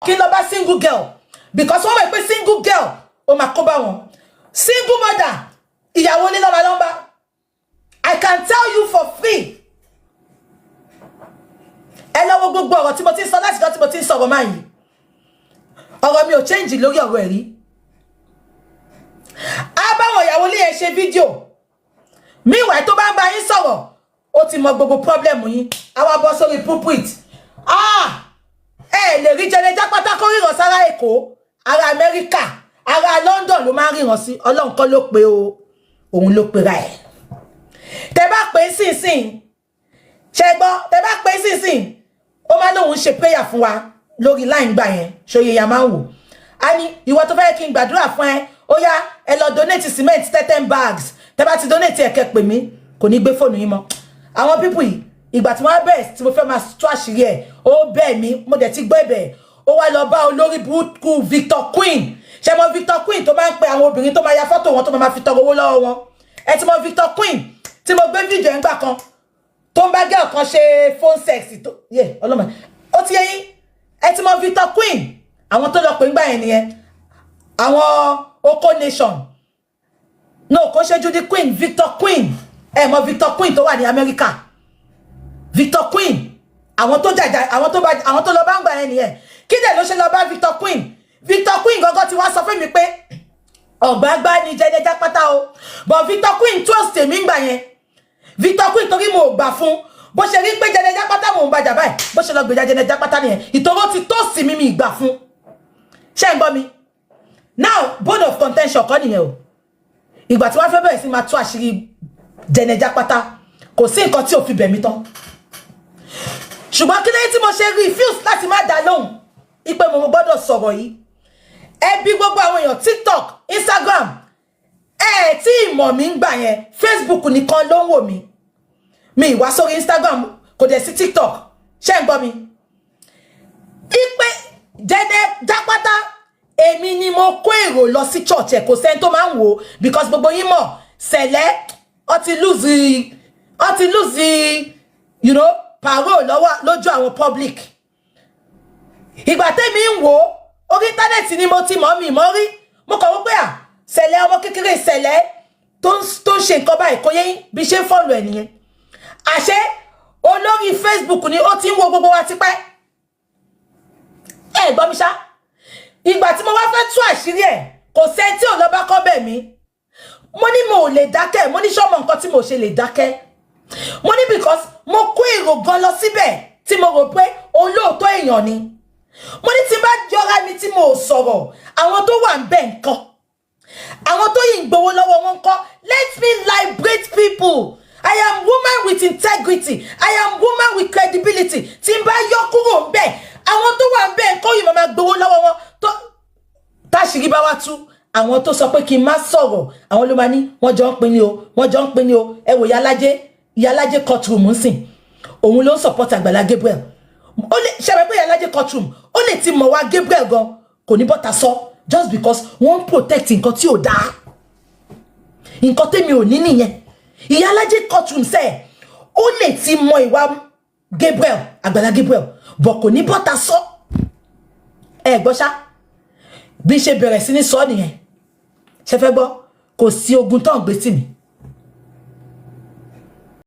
kí lọ bá single girl because wọ́n mọ̀ pé single girl ó máa kó bá wọn single mother ìyàwó ní lọ́ba I can tell you for free ẹ lọ́wọ́ gbogbo ọ̀rọ̀ tí mo ti sọ láti jọ́ tí mo ti sọ̀rọ̀ máa yìí ọ̀rọ̀ mi ò change lórí ọ̀rọ̀ ẹ̀rí abáwọn ìyàwó lè ṣe fídíò meanwhile tó bá ń bá yín sọ̀rọ̀ ó ti mọ gbogbo problem yín àwa bọ́ sórí pulpit ẹ lè rí jẹnẹjá pátákó ríran sára Èkó ara Amẹ́ríkà ara London ló máa ń ríran sí Ọlọ́run kọ́ ló pé o òun ló pera ẹ̀ tẹ bá pé sínsìn ṣe gbọ́ tẹ bá pé sínsìn ó máa lóun ṣe prayer fún wa lórí line gbà yẹn ṣòye ya máa ń wò á ní ìwọ tó fẹ́ kí n gbàdúrà fún ẹ ó yá ẹ lọ donate cement 10 bags tẹ bá ti donate ẹ̀kẹ́ pè mí kò ní gbé fóònù yín mọ́ àwọn people yìí ìgbà tí wọ́n bẹ̀rẹ̀ tí mo fẹ́ máa tú àṣírí ẹ̀ ó bẹ́ẹ̀ mi mo dẹ̀ ti gbọ́ ẹ̀bẹ̀ ó wá lọ bá olórí burúkú Victor Queen ṣe mọ Victor Queen tó máa ń pe àwọn obìnrin tó máa ya fọ́tò wọn tó máa fi tọrọ owó lọ́wọ́ wọn ẹ ti mọ Victor Queen tí mo gbé fídíò ẹ̀ ń gbà kan tó ń bá gẹ́ọ̀ kan ṣe phone sex tó yẹ ọlọ́mọ ó ti yẹ yín ẹ ti mọ Victor Queen àwọn tó lọ pè ń gbà yẹn nìyẹn àwọn Oko Nation no kò ṣe Judy Queen Victor Queen ẹ mọ Victor Queen tó wà ní Amẹ́ríkà Victor Queen àwọn tó jàjà àwọn tó lọ bá ń gbà yẹn nìyẹn kí dẹ̀ ló ṣe lọ bá Victor Queen gọ́gọ́ ti wá sọ fún mi pé ọ̀gbágbá ni jẹjẹjá pátá o but Victor Queen trust èmi ń gbà yẹn Victor Queen torí mo gbà fún bó ṣe rí pé jẹjẹjá pátá mò ń bàjà báyìí bó ṣe lọ gbèjà jẹjẹjá pátá nìyẹn ìtòrò ti tó sí mi ìgbà fún ṣé ń gbọ́ mi now bone of contention kọ́ nìyẹn o ìgbà tí wọ́n fẹ́ bẹ̀rẹ̀ sí máa tú àṣírí jẹjẹjá pátá kò sí nǹkan tí ò fi bẹ̀ mí tán ṣùgbọ́n kí lẹ́yìn tí mo ṣe refuse láti má dá lóhùn ipe mo gbọ́dọ̀ sọ̀rọ̀ yìí ẹ bí gbogbo àwọn èèyàn TikTok Instagram ẹ tí ìmọ̀ mi ń gbà yẹn Facebook nìkan ló ń wò mí mi ìwá sórí Instagram kò dẹ̀ sí TikTok ṣé ń gbọ́ mi ipe jẹ́dẹ́ jápátá èmi ni mo kó èrò lọ sí church ẹ̀ kò sẹ́ni tó máa ń wò because gbogbo yín mọ̀ sẹ̀lẹ̀ ó ti lose you know parole lójú àwọn public ìgbà tẹ́mi ń wò orí íńtánẹ́ẹ̀tì ni mo ti mọ̀ mi mọ́ rí mo kàn wọ́n pé sẹ̀lẹ̀ ọmọ kékeré sẹ̀lẹ̀ tó ń ṣe nǹkan báyìí kò yẹ bí ṣe ń fọ́lù ẹ̀ nìyẹn àṣẹ olórí Facebook ni ó ti ń wo gbogbo wa tipẹ́ ẹ gbọ́ mi ṣá ìgbà tí mo wá fẹ́ tú àṣírí ẹ̀ kò sẹ́ni tí ò lọ bá kọ́ bẹ̀ mí mo ní mo ò lè dákẹ́ mo ní ṣọ́mọ nǹkan tí mo ṣe lè dákẹ́ mo ní because mo kó èrò gan lọ síbẹ̀ tí mo rò pé olóòótọ́ èèyàn ni mo ní tí bá jọra mi tí mo sọ̀rọ̀ àwọn tó wà ń bẹ̀ nǹkan àwọn tó yìí ń gbowó lọ́wọ́ wọn ńkọ́ let me liberate people I am woman with integrity I am woman with credibility tí n bá yọ kúrò ń bẹ̀ àwọn tó wà ń bẹ̀ nǹkan yìí máa gbowó lọ́wọ́ wọn tó táṣìírí bá wá tú àwọn tó sọ pé kí n má sọ̀rọ̀ àwọn ló máa ní wọ́n jọ ń pín ní o wọ́n jọ ń pín ní o ẹ wò Ìyálájé courtroom ń sìn òun ló ń support Àgbàlá Gabriel ó lè ṣẹ̀bẹ̀ pé Ìyálájé courtroom ó lè ti mọ̀ wá Gabriel gan kò ní bọ́ta sọ just because wọ́n protect nǹkan tí ò dáa nǹkan tẹ́mi ò ní nìyẹn Ìyálájé courtroom sẹ́ẹ̀ ó lè ti mọ̀ ìwà Gabriel Àgbàlá Gabriel but kò ní bọ́ta sọ ẹ gbọ́ ṣá bí ṣe bẹ̀rẹ̀ sí ní sọ nìyẹn ṣe fẹ́ gbọ́ kò sí ogun tó ń gbé tì mí